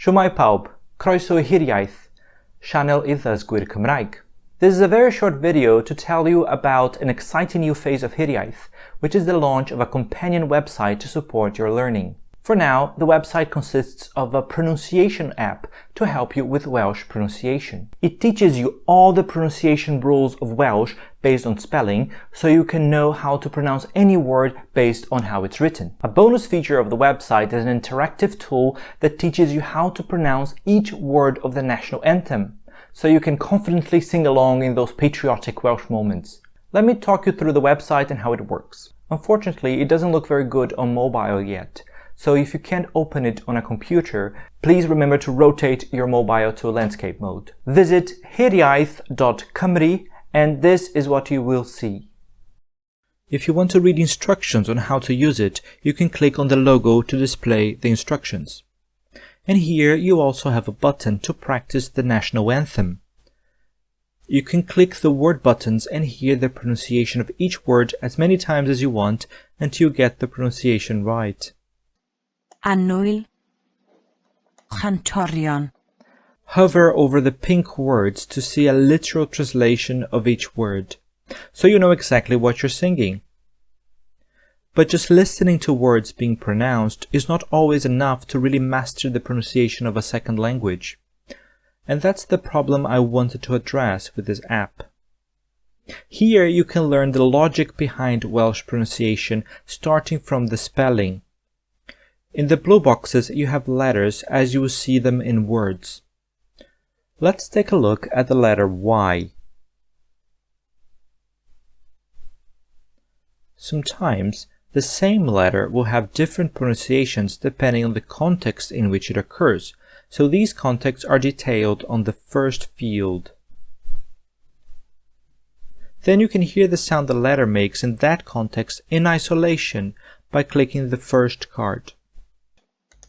Shwmae pawb, croeso I hiriaeth, Sianel i ddysgwyr Cymraeg. This is a very short video to tell you about an exciting new phase of Hiriaeth, which is the launch of a companion website to support your learning. For now, the website consists of a pronunciation app to help you with Welsh pronunciation. It teaches you all the pronunciation rules of Welsh based on spelling, so you can know how to pronounce any word based on how it's written. A bonus feature of the website is an interactive tool that teaches you how to pronounce each word of the national anthem, so you can confidently sing along in those patriotic Welsh moments. Let me talk you through the website and how it works. Unfortunately, it doesn't look very good on mobile yet. So if you can't open it on a computer, please remember to rotate your mobile to landscape mode. Visit hiriaeth.cymru and this is what you will see. If you want to read instructions on how to use it, you can click on the logo to display the instructions. And here you also have a button to practice the national anthem. You can click the word buttons and hear the pronunciation of each word as many times as you want until you get the pronunciation right. Annwyl, chantorion. Hover over the pink words to see a literal translation of each word, so you know exactly what you're singing. But just listening to words being pronounced is not always enough to really master the pronunciation of a second language. And that's the problem I wanted to address with this app. Here you can learn the logic behind Welsh pronunciation, starting from the spelling. In the blue boxes you have letters as you will see them in words. Let's take a look at the letter Y. Sometimes the same letter will have different pronunciations depending on the context in which it occurs, so these contexts are detailed on the first field. Then you can hear the sound the letter makes in that context in isolation by clicking the first card.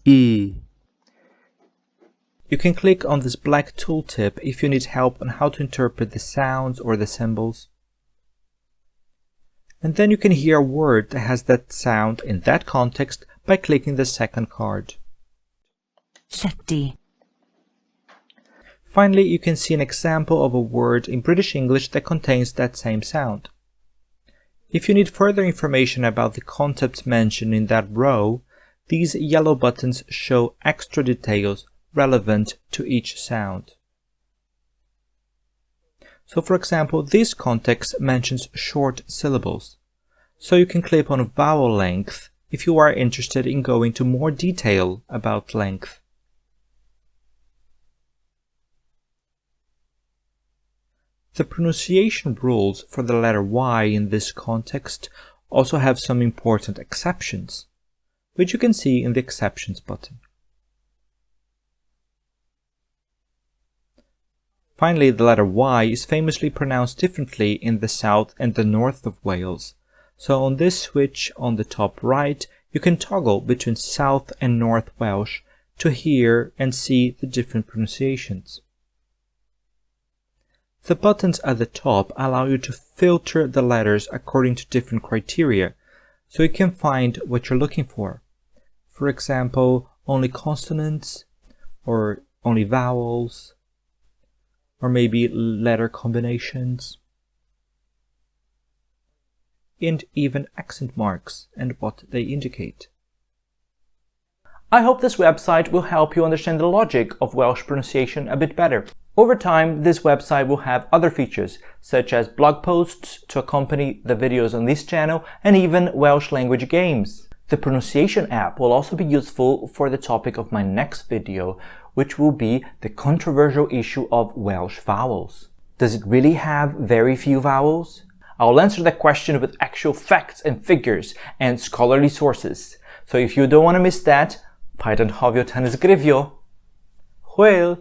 E. You can click on this black tooltip if you need help on how to interpret the sounds or the symbols. And then you can hear a word that has that sound in that context by clicking the second card. Llety. Finally, you can see an example of a word in British English that contains that same sound. If you need further information about the concepts mentioned in that row, these yellow buttons show extra details relevant to each sound. So for example, this context mentions short syllables, so you can click on vowel length if you are interested in going into more detail about length. The pronunciation rules for the letter Y in this context also have some important exceptions, which you can see in the exceptions button. Finally, the letter Y is famously pronounced differently in the south and the north of Wales, so on this switch on the top right, you can toggle between South and North Welsh to hear and see the different pronunciations. The buttons at the top allow you to filter the letters according to different criteria, so you can find what you're looking for. For example, only consonants, or only vowels, or maybe letter combinations, and even accent marks and what they indicate. I hope this website will help you understand the logic of Welsh pronunciation a bit better. Over time, this website will have other features, such as blog posts to accompany the videos on this channel, and even Welsh language games. The pronunciation app will also be useful for the topic of my next video, which will be the controversial issue of Welsh vowels. Does it really have very few vowels? I'll answer that question with actual facts and figures and scholarly sources. So if you don't want to miss that, paid anghofio tan ysgrifio. Hwyl!